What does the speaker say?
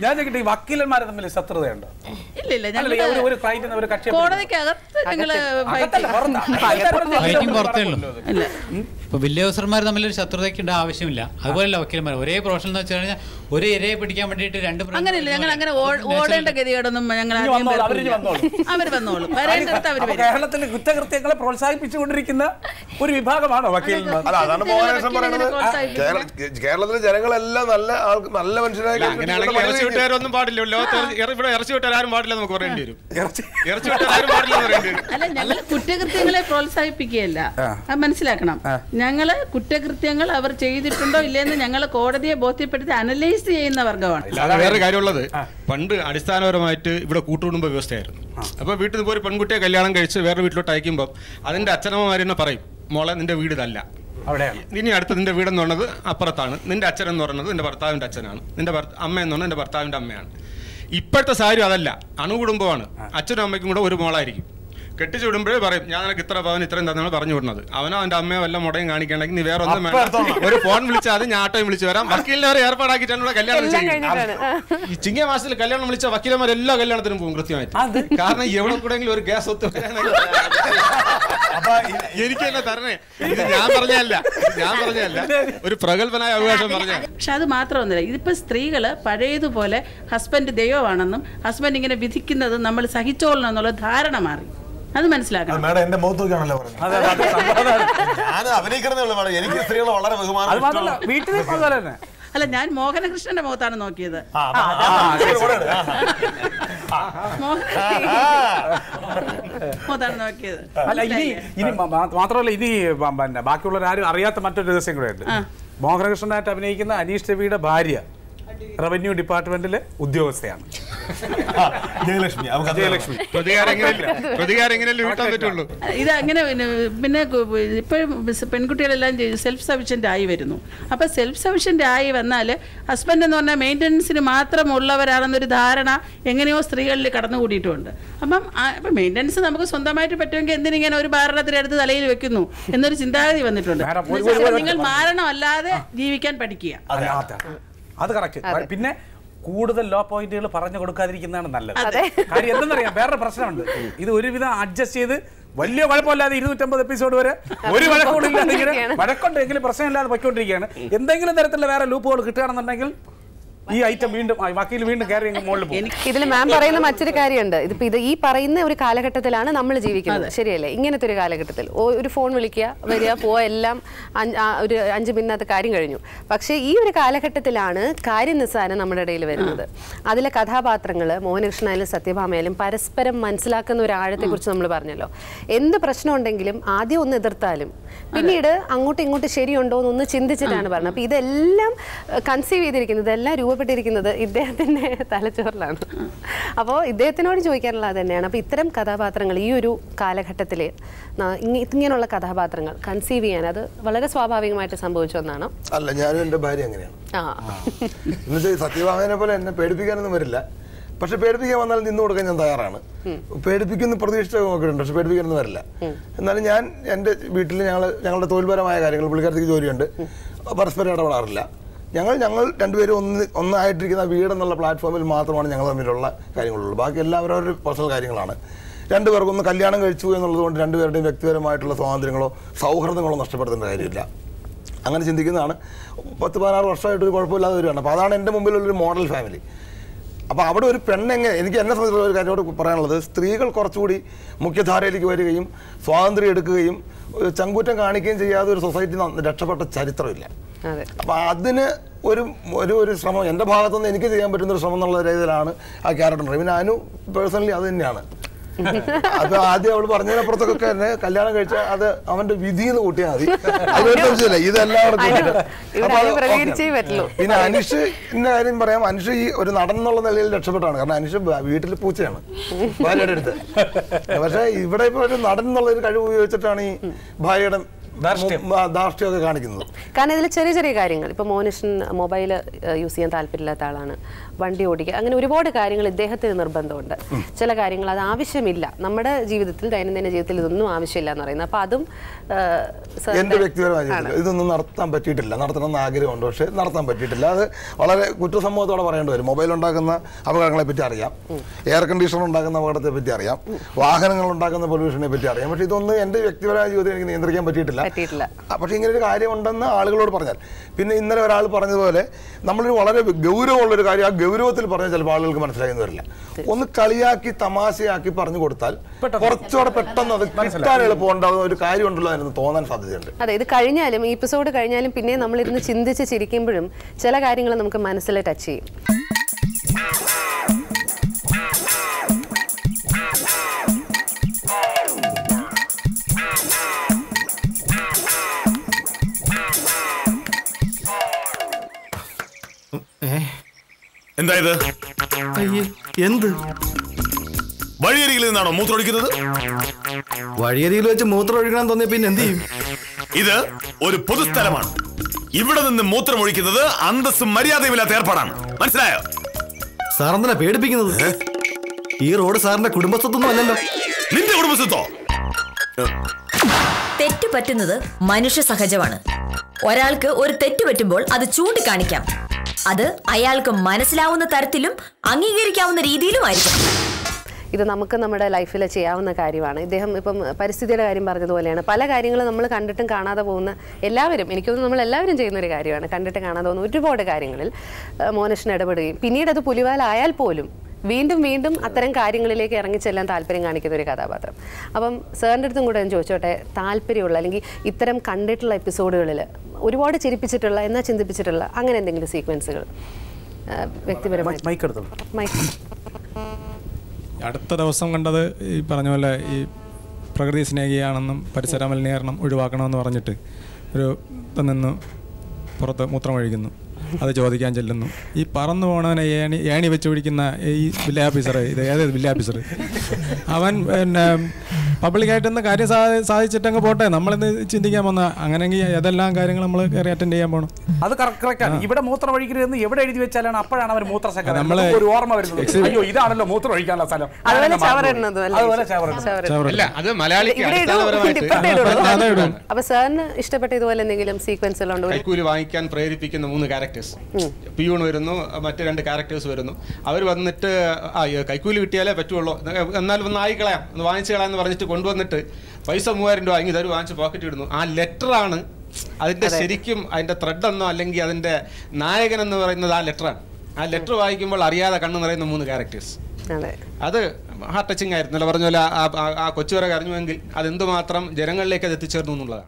ഞാൻ ചോദിക്കട്ടെ, ഈ വക്കീലന്മാരെ തമ്മിൽ ശത്രുതയുണ്ടോ? ഇല്ല, ഇപ്പൊ വലിയ ഓഫീസർമാർ തമ്മിൽ ഒരു ശത്രുതയ്ക്കേണ്ട ആവശ്യമില്ല. അതുപോലെയല്ല വക്കീലന്മാർ ഒരേ പ്രൊഫഷൻ എന്ന് വെച്ച് കഴിഞ്ഞാൽ ഒരു ഇരയെ പിടിക്കാൻ വേണ്ടിയിട്ട് രണ്ട് അങ്ങനെയില്ല. ഞങ്ങൾ അങ്ങനെ ഓടേണ്ട ഗതികേടൊന്നും ഞങ്ങൾ അവർ വന്നോളും. കേരളത്തിൽ കുറ്റകൃത്യങ്ങളെ പ്രോത്സാഹിപ്പിച്ചുകൊണ്ടിരിക്കുന്ന ഒരു വിഭാഗമാണോ വക്കീലന്മാർ? അതാണ് മോഹനകൃഷ്ണൻ പറയുന്നത്. കേരളത്തിലെ ജനങ്ങളെല്ലാം നല്ല മനുഷ്യരായി. അങ്ങനെയാണെങ്കിൽ ഇറച്ചി വിട്ടുകാരൊന്നും പാടില്ല. ലോകത്ത് ഇവിടെ ഇറച്ചി വിട്ടുകാരും പാടില്ല നമുക്ക് പറയേണ്ടി വരും. ഇറച്ചി വിട്ടുകാരും പാടില്ല പറയേണ്ടി വരും. അല്ല, ഞങ്ങൾ കുറ്റകൃത്യങ്ങളെ പ്രോത്സാഹിപ്പിക്കുകയല്ല, അത് മനസ്സിലാക്കണം. ഞങ്ങള് കുറ്റകൃത്യങ്ങൾ അവർ ചെയ്തിട്ടുണ്ടോ ഇല്ലെന്ന് ഞങ്ങൾ കോടതിയെ ബോധ്യപ്പെടുത്തി അനലൈസ് ചെയ്യുന്ന വർഗമാണ്. വേറെ കാര്യമുള്ളത്, പണ്ട് അടിസ്ഥാനപരമായിട്ട് ഇവിടെ കൂട്ടുകുടുംബ വ്യവസ്ഥയായിരുന്നു. അപ്പൊ വീട്ടിൽ നിന്ന് ഒരു പെൺകുട്ടിയെ കല്യാണം കഴിച്ച് വേറെ വീട്ടിലോട്ട് അയക്കുമ്പോൾ അതിന്റെ അച്ഛനമ്മമാർ തന്നെ പറയും, മോളെ നിന്റെ വീട് ഇതല്ല, ഇനി അടുത്ത് നിന്റെ വീടെന്ന് പറഞ്ഞത് അപ്പുറത്താണ്, നിന്റെ അച്ഛൻ എന്ന് പറയുന്നത് നിന്റെ ഭർത്താവിന്റെ അച്ഛനാണ്, നിന്റെ അമ്മ എന്ന് പറഞ്ഞാൽ നിന്റെ ഭർത്താവിന്റെ അമ്മയാണ്. ഇപ്പോഴത്തെ സാഹചര്യം അതല്ല, അണുകുടുംബമാണ്. അച്ഛനും അമ്മയ്ക്കും കൂടെ ഒരു മോളായിരിക്കും. കെട്ടിച്ചു വിടുമ്പോഴേ പറയും, ഞാൻ നിനക്ക് ഇത്ര പവൻ ഇത്രയും തന്നാണ് പറഞ്ഞു വിടുന്നത്. അവനോ അവന്റെ അമ്മയോ വല്ല മുടയും കാണിക്കണമെങ്കിൽ നീ വേറെ ഒന്നും വേണ്ട, ഒരു ഫോൺ വിളിച്ചാൽ അത് ഞാൻ ആട്ടോയും വിളിച്ച് വരാം. വക്കീലിനെ വരെ ഏർപ്പാടാക്കിയിട്ടാണ് ഇവിടെ കല്യാണം ചെയ്യുന്നത്. ഈ ചിങ്ങ മാസത്തിൽ കല്യാണം വിളിച്ച വക്കീലന്മാർ എല്ലാ കല്യാണത്തിനും പോകും കൃത്യമായിട്ട്. കാരണം എവിടെ കൂടെങ്കിലും ഒരു ഗ്യാസ് ഒത്തു എനിക്ക് തന്നെ തരണേ. ഇത് ഞാൻ പറഞ്ഞല്ല, ഒരു പ്രഗത്ഭനായ അവകാശം പറഞ്ഞ. പക്ഷെ അത് മാത്രമൊന്നുമില്ല, ഇതിപ്പോ സ്ത്രീകള് പഴയതുപോലെ ഹസ്ബൻഡ് ദൈവമാണെന്നും ഹസ്ബൻഡ് ഇങ്ങനെ വിധിക്കുന്നത് നമ്മൾ സഹിച്ചോളണം എന്നുള്ള ധാരണ മാറി. അത് മനസ്സിലാക്കണം. മാഡം എന്റെ മുഖത്ത് നോക്കിയാണല്ലോ പറഞ്ഞത്. ഞാൻ അഭിനയിക്കുന്നേ മാഡം. എനിക്ക് സ്ത്രീകളെ വളരെ ബഹുമാനം. അല്ല, ഞാൻ മോഹനകൃഷ്ണന്റെ മുഖത്താണ് നോക്കിയത്. മുഖത്താണ് നോക്കിയത്. അല്ല, ഇനി മാത്രമല്ല, ഇനി ബാക്കിയുള്ളവരാരും അറിയാത്ത മറ്റൊരു രഹസ്യം കൂടെ ഉണ്ട്. മോഹനകൃഷ്ണനായിട്ട് അഭിനയിക്കുന്ന അനീഷ് രവിയുടെ ഭാര്യ റവന്യൂ ഡിപ്പാർട്ട്മെന്റിലെ ഉദ്യോഗസ്ഥയാണ്. ജയലക്ഷ്മി. ഇത് അങ്ങനെ പിന്നെ ഇപ്പോഴും പെൺകുട്ടികളെല്ലാം സെൽഫ് സഫിഷ്യന്റ് ആയി വരുന്നു. അപ്പൊ സെൽഫ് സഫിഷ്യന്റ് ആയി വന്നാൽ ഹസ്ബൻഡ് എന്ന് പറഞ്ഞാൽ മെയിൻ്റനൻസിന് മാത്രം ഉള്ളവരാണെന്നൊരു ധാരണ എങ്ങനെയോ സ്ത്രീകളിൽ കടന്നുകൂടിയിട്ടുമുണ്ട്. അപ്പം മെയിൻ്റനൻസ് നമുക്ക് സ്വന്തമായിട്ട് പറ്റുമെങ്കിൽ എന്തിനിങ്ങനെ ഒരു ഭാരണത്തിനെടുത്ത് തലയിൽ വെക്കുന്നു എന്നൊരു ചിന്താഗതി വന്നിട്ടുണ്ട്. നിങ്ങൾ മാരണമല്ലാതെ ജീവിക്കാൻ പഠിക്കുക. അത് കറക്റ്റ്. പിന്നെ കൂടുതൽ ലോ പോയിന്റുകൾ പറഞ്ഞു കൊടുക്കാതിരിക്കുന്നതാണ് നല്ലത്. കാര്യം എന്തെന്നറിയാം, വേറെ പ്രശ്നമുണ്ട്. ഇത് ഒരുവിധം അഡ്ജസ്റ്റ് ചെയ്ത് വലിയ കുഴപ്പമില്ലാതെ 250 എപ്പിസോഡ് വരെ ഒരു വഴക്കോടില്ലാതെ ഇങ്ങനെ വഴക്കുണ്ടെങ്കിലും പ്രശ്നമില്ലാതെ പൊയ്ക്കൊണ്ടിരിക്കുകയാണ്. എന്തെങ്കിലും തരത്തിലുള്ള വേറെ ലൂപ്പുകൾ കിട്ടുകയാണെന്നുണ്ടെങ്കിൽ ഈ ഐറ്റം വീണ്ടും വക്കീൽ വീണ്ടും കയറി മുകളിൽ പോകും. ഇതിൽ മാം പറയുന്ന മറ്റൊരു കാര്യമുണ്ട്. ഇതിപ്പോ ഈ പറയുന്ന ഒരു കാലഘട്ടത്തിലാണ് നമ്മൾ ജീവിക്കുന്നത്, ശരിയല്ലേ? ഇങ്ങനത്തെ ഒരു കാലഘട്ടത്തിൽ ഒരു ഫോൺ വിളിക്കുക, വരിക, പോവുക, എല്ലാം ഒരു 5 മിനിറ്റിനകത്ത് കാര്യം കഴിഞ്ഞു. പക്ഷേ ഈ ഒരു കാലഘട്ടത്തിലാണ് കാര്യനിസ്സാരം നമ്മുടെ ഇടയിൽ വരുന്നത്. അതിലെ കഥാപാത്രങ്ങൾ മോഹനകൃഷ്ണനായാലും സത്യഭാമയായാലും പരസ്പരം മനസ്സിലാക്കുന്ന ഒരു ആഴത്തെക്കുറിച്ച് നമ്മൾ പറഞ്ഞല്ലോ. എന്ത് പ്രശ്നം ഉണ്ടെങ്കിലും ആദ്യം ഒന്ന് എതിർത്താലും പിന്നീട് അങ്ങോട്ടും ഇങ്ങോട്ടും ശരിയുണ്ടോ എന്നൊന്ന് ചിന്തിച്ചിട്ടാണ് പറഞ്ഞത്. അപ്പോൾ ഇതെല്ലാം കൺസീവ് ചെയ്തിരിക്കുന്നത്, ഇതെല്ലാം രൂപപ്പെട്ടിരിക്കുന്നത് ഇദ്ദേഹത്തിൻ്റെ തലച്ചോറിലാണ്. അപ്പോൾ ഇദ്ദേഹത്തിനോട് ചോദിക്കാനുള്ളത് അത് തന്നെയാണ്. അപ്പോൾ ഇത്തരം കഥാപാത്രങ്ങൾ ഈ ഒരു കാലഘട്ടത്തിൽ ഇങ്ങനെയുള്ള കഥാപാത്രങ്ങൾ കൺസീവ് ചെയ്യാൻ അത് വളരെ സ്വാഭാവികമായിട്ട് സംഭവിച്ച ഒന്നാണ്. അല്ല, ഞാനും എൻ്റെ ഭാര്യ അങ്ങനെയാണ്. എന്നുവെച്ചാൽ സത്യഭാമനെ പോലെ എന്നെ പേടിപ്പിക്കാനൊന്നും വരില്ല. പക്ഷെ പേടിപ്പിക്കാൻ വന്നാൽ നിന്ന് കൊടുക്കാൻ ഞാൻ തയ്യാറാണ്. പേടിപ്പിക്കുന്ന പ്രതീക്ഷ നോക്കിയിട്ടുണ്ട്, പക്ഷെ പേടിപ്പിക്കാനൊന്നും വരില്ല. എന്നാലും ഞാൻ എൻ്റെ വീട്ടിൽ ഞങ്ങളുടെ തൊഴിൽപരമായ കാര്യങ്ങൾ, പുള്ളിക്കാരത്തേക്ക് ജോലിയുണ്ട്, പരസ്പരം ഇടപെടാറില്ല. ഞങ്ങൾ രണ്ടുപേരും ഒന്നായിട്ടിരിക്കുന്ന വീടെന്നുള്ള പ്ലാറ്റ്ഫോമിൽ മാത്രമാണ് ഞങ്ങൾ തമ്മിലുള്ള കാര്യങ്ങളുള്ളൂ. ബാക്കി എല്ലാവരും അവരുടെ പേഴ്സണൽ കാര്യങ്ങളാണ്. രണ്ടുപേർക്കും ഒന്ന് കല്യാണം കഴിച്ചു എന്നുള്ളത് കൊണ്ട് രണ്ടുപേരുടെയും വ്യക്തിപരമായിട്ടുള്ള സ്വാതന്ത്ര്യങ്ങളോ സൗഹൃദങ്ങളോ നഷ്ടപ്പെടുത്തേണ്ട കാര്യമില്ല. അങ്ങനെ ചിന്തിക്കുന്നതാണ്. 10-16 വർഷമായിട്ട് ഒരു കുഴപ്പമില്ലാതെ വരികയാണ്. അപ്പോൾ അതാണ് എൻ്റെ മുമ്പിലുള്ളൊരു മോഡൽ ഫാമിലി. അപ്പോൾ അവിടെ ഒരു പെണ്ണെങ്ങനെ, എനിക്ക് എന്നെ സംബന്ധിച്ചുള്ള ഒരു കാര്യത്തോട് പറയാനുള്ളത്, സ്ത്രീകൾ കുറച്ചുകൂടി മുഖ്യധാരയിലേക്ക് വരികയും സ്വാതന്ത്ര്യം എടുക്കുകയും ചങ്കൂറ്റം കാണിക്കുകയും ചെയ്യാതെ ഒരു സൊസൈറ്റി രക്ഷപ്പെട്ട ചരിത്രമില്ല. അപ്പോൾ അതിന് ഒരു ശ്രമം എൻ്റെ ഭാഗത്തുനിന്ന് എനിക്ക് ചെയ്യാൻ പറ്റുന്നൊരു ശ്രമം എന്നുള്ള രീതിയിലാണ് ആ ക്യാരക്ടർ. പിന്നെ അനു പേഴ്സണലി അത് തന്നെയാണ്. അപ്പൊ ആദ്യം അവള് പറഞ്ഞതിനപ്പുറത്തൊക്കെ തന്നെ കല്യാണം കഴിച്ചാൽ അത് അവന്റെ വിധി എന്ന് കൂട്ടിയാൽ മതി. അതൊരു ഇതെല്ലാവർക്കും. പിന്നെ അനുഷിന്റെ കാര്യം പറയാം. അനുഷ് ഈ ഒരു നടൻ എന്നുള്ള നിലയിൽ രക്ഷപ്പെട്ടാണ്. കാരണം അനുഷ് വീട്ടിൽ പൂച്ചയാണ് ഭാര്യയുടെ അടുത്ത്. പക്ഷെ ഇവിടെ ഇപ്പൊ ഒരു നടൻ എന്നുള്ള ഒരു കഴിവ് ഉപയോഗിച്ചിട്ടാണ് ഈ ഭാര്യയുടെ ധാർഷ്ട്യമൊക്കെ കാണിക്കുന്നത്. കാരണം ഇതിൽ ചെറിയ ചെറിയ കാര്യങ്ങൾ, ഇപ്പൊ മോഹനകൃഷ്ണൻ മൊബൈൽ യൂസ് ചെയ്യാൻ താല്പര്യമില്ലാത്ത ആളാണ്. വണ്ടി ഓടിക്കുക, അങ്ങനെ ഒരുപാട് കാര്യങ്ങൾ ഇദ്ദേഹത്തിന് നിർബന്ധമുണ്ട്. ചില കാര്യങ്ങൾ അത് ആവശ്യമില്ല, നമ്മുടെ ജീവിതത്തിൽ ദൈനംദിന ജീവിതത്തിൽ ഇതൊന്നും ആവശ്യമില്ല എന്ന് പറയുന്നത്. അപ്പോൾ അതും എൻ്റെ വ്യക്തിപരമായ ജീവിതത്തിൽ ഇതൊന്നും നടത്താൻ പറ്റിയിട്ടില്ല. നടത്തണമെന്ന് ആഗ്രഹമുണ്ട്, പക്ഷേ നടത്താൻ പറ്റിയിട്ടില്ല. അത് വളരെ കുറ്റസമ്മതത്തോടെ പറയേണ്ടി വരും. മൊബൈൽ ഉണ്ടാക്കുന്ന അപകടങ്ങളെ പറ്റി അറിയാം, എയർ കണ്ടീഷണർ ഉണ്ടാക്കുന്ന അപകടത്തെ പറ്റി അറിയാം, വാഹനങ്ങൾ ഉണ്ടാക്കുന്ന പൊല്യൂഷനെ പറ്റി അറിയാം. പക്ഷേ ഇതൊന്നും എൻ്റെ വ്യക്തിപരമായ ജീവിതത്തിൽ എനിക്ക് നിയന്ത്രിക്കാൻ പറ്റിയിട്ടില്ല. പക്ഷേ ഇങ്ങനെ ഒരു കാര്യമുണ്ടെന്ന് ആളുകളോട് പറഞ്ഞാൽ, പിന്നെ ഇന്നലെ ഒരാൾ പറഞ്ഞതുപോലെ നമ്മളൊരു വളരെ ഗൗരവമുള്ളൊരു കാര്യം ആ ഗൗരവത്തിൽ പറഞ്ഞാൽ ചിലപ്പോൾ ആളുകൾക്ക് മനസ്സിലായെന്ന് വരില്ല. ഒന്ന് കളിയാക്കി തമാശയാക്കി പറഞ്ഞു കൊടുത്താൽ കുറച്ചുകൂടെ പെട്ടെന്ന് അത് കിട്ടാൻ എളുപ്പമുണ്ടാകുന്ന ഒരു കാര്യമുണ്ടല്ലോ എന്ന് തോന്നാൻ സാധ്യതയുണ്ട്. അതെ, ഇത് കഴിഞ്ഞാലും ഈ എപ്പിസോഡ് കഴിഞ്ഞാലും പിന്നെ നമ്മളിരുന്ന് ചിന്തിച്ച് ചിരിക്കുമ്പോഴും ചില കാര്യങ്ങൾ നമുക്ക് മനസ്സിൽ ടച്ച് ചെയ്യും. എന്താ ഇത്? എന്ത് വഴിയരികിൽ നിന്നാണോ മൂത്രമൊഴിക്കുന്നത്? വഴിയരികിൽ വെച്ച് മൂത്രം ഒഴിക്കണം തോന്നിയ പിന്നെ എന്ത് ചെയ്യും? ഇത് ഒരു പൊതുസ്ഥലമാണ്. ഇവിടെ നിന്ന് മൂത്രമൊഴിക്കുന്നത് അന്തസ്സും മര്യാദയുമില്ലാത്ത ഏർപ്പാടാണ്. മനസ്സിലായോ? സാറെന്തിനാ പേടിപ്പിക്കുന്നത്? ഈ റോഡ് സാറിന്റെ കുടുംബസ്വത്തൊന്നും അല്ലല്ലോ. നിന്റെ കുടുംബസ്വത്തോ? തെറ്റ് പറ്റുന്നത് മനുഷ്യ സഹജമാണ്. ഒരാൾക്ക് ഒരു തെറ്റ് പറ്റുമ്പോൾ അത് ചൂണ്ടിക്കാണിക്കാം. അത് അയാൾക്ക് മനസ്സിലാവുന്ന തരത്തിലും അംഗീകരിക്കാവുന്ന രീതിയിലുമായിരിക്കും. ഇത് നമുക്ക് നമ്മുടെ ലൈഫിൽ ചെയ്യാവുന്ന കാര്യമാണ്. ഇദ്ദേഹം ഇപ്പം പരിസ്ഥിതിയുടെ കാര്യം പറഞ്ഞതുപോലെയാണ്. പല കാര്യങ്ങളും നമ്മൾ കണ്ടിട്ടും കാണാതെ പോകുന്ന എല്ലാവരും, എനിക്ക് തോന്നുന്നു നമ്മളെല്ലാവരും ചെയ്യുന്നൊരു കാര്യമാണ്. കണ്ടിട്ട് കാണാതെ പോകുന്ന ഒരുപാട് കാര്യങ്ങളിൽ മോനേഷൻ ഇടപെടുകയും പിന്നീട് അത് പുലിവാലായാൽ പോലും വീണ്ടും വീണ്ടും അത്തരം കാര്യങ്ങളിലേക്ക് ഇറങ്ങിച്ചെല്ലാൻ താല്പര്യം കാണിക്കുന്ന ഒരു കഥാപാത്രം. അപ്പം സാറിൻ്റെ അടുത്തും കൂടെ ഞാൻ ചോദിച്ചോട്ടെ, താല്പര്യമുള്ള അല്ലെങ്കിൽ ഇത്തരം കണ്ടിട്ടുള്ള എപ്പിസോഡുകളിൽ ഒരുപാട് ചിരിപ്പിച്ചിട്ടുള്ള എന്നാൽ ചിന്തിപ്പിച്ചിട്ടുള്ള അങ്ങനെ എന്തെങ്കിലും സീക്വൻസുകൾ വ്യക്തിപരമായി? അടുത്ത ദിവസം കണ്ടത് ഈ പറഞ്ഞ പോലെ ഈ പ്രകൃതി സ്നേഹിയാണെന്നും പരിസര മലിനീകരണം ഒഴിവാക്കണമെന്ന് പറഞ്ഞിട്ട് ഒരു നിന്ന് പുറത്ത് മൂത്രമൊഴിക്കുന്നു. അത് ചോദിക്കാൻ ചെല്ലുന്നു. ഈ പറന്നു പോണവനെ ഏണി വെച്ച് പിടിക്കുന്ന ഈ വില്ലേജ് ഓഫീസർ, ഇത് ഏത് വില്ലേജ് ഓഫീസർ, അവൻ പിന്നെ പബ്ലിക്കായിട്ടൊന്ന് കാര്യം സാധിച്ചിട്ടങ്ങ് പോട്ടെ, നമ്മളിന്ന് ചിന്തിക്കാൻ വന്ന അങ്ങനെയെങ്കിൽ ഏതെല്ലാം കാര്യങ്ങൾ നമ്മൾ കയറി അറ്റൻഡ് ചെയ്യാൻ പോകണം. അത് കറക്റ്റാണ്. ഇവിടെ മൂത്രം ഒഴിക്കരുതെന്ന് എവിടെ എഴുതി വെച്ചാലാണ് അപ്പോഴാണ് അവർ മൂത്രശങ്കര ഒരു ഓർമ്മ വരുന്നത്. അയ്യോ, ഇതാണല്ലോ മൂത്രം ഒഴിക്കാനുള്ള സ്ഥലം. അത് മലയാളിക്ക് അപ്പൊ സാറിന് ഇഷ്ടപ്പെട്ട ഇതുപോലെ എന്തെങ്കിലും സീക്വൻസുകളുണ്ടോ? കൈക്കൂലി വാങ്ങിക്കാൻ പ്രേരിപ്പിക്കുന്ന 3 ക്യാരക്ടേഴ്സ്, പിയൂൺ വരുന്നു, മറ്റ് 2 ക്യാരക്ടേഴ്സ് വരുന്നു. അവർ വന്നിട്ട് കൈക്കൂലി കിട്ടിയാലേ പറ്റുള്ളൂ, എന്നാലും ഒന്ന് ആയിക്കളയാം, ഒന്ന് വാങ്ങിച്ചു കളയാന്ന് പറഞ്ഞിട്ട് കൊണ്ടുവന്നിട്ട് പൈസ 3000 രൂപ ഇങ്ങ് തരും, വാങ്ങിച്ച് പോക്കറ്റ് ഇടുന്നു. ആ ലെറ്ററാണ് അതിന്റെ ശരിക്കും അതിന്റെ ത്രെഡ് എന്നോ അല്ലെങ്കിൽ അതിന്റെ നായകൻ എന്ന് പറയുന്നത് ആ ലെറ്ററാണ്. ആ ലെറ്റർ വായിക്കുമ്പോൾ അറിയാതെ കണ്ണു നിറയുന്ന 3 ക്യാരക്ടേഴ്സ്. അത് ഹാർട്ട് ടച്ചിങ് ആയിരുന്നല്ലോ. പറഞ്ഞ പോലെ ആ കൊച്ചുവരെ കരഞ്ഞുവെങ്കിൽ അതെന്തുമാത്രം ജനങ്ങളിലേക്ക് അത് എത്തിച്ചേർന്നു എന്നുള്ളതാണ്.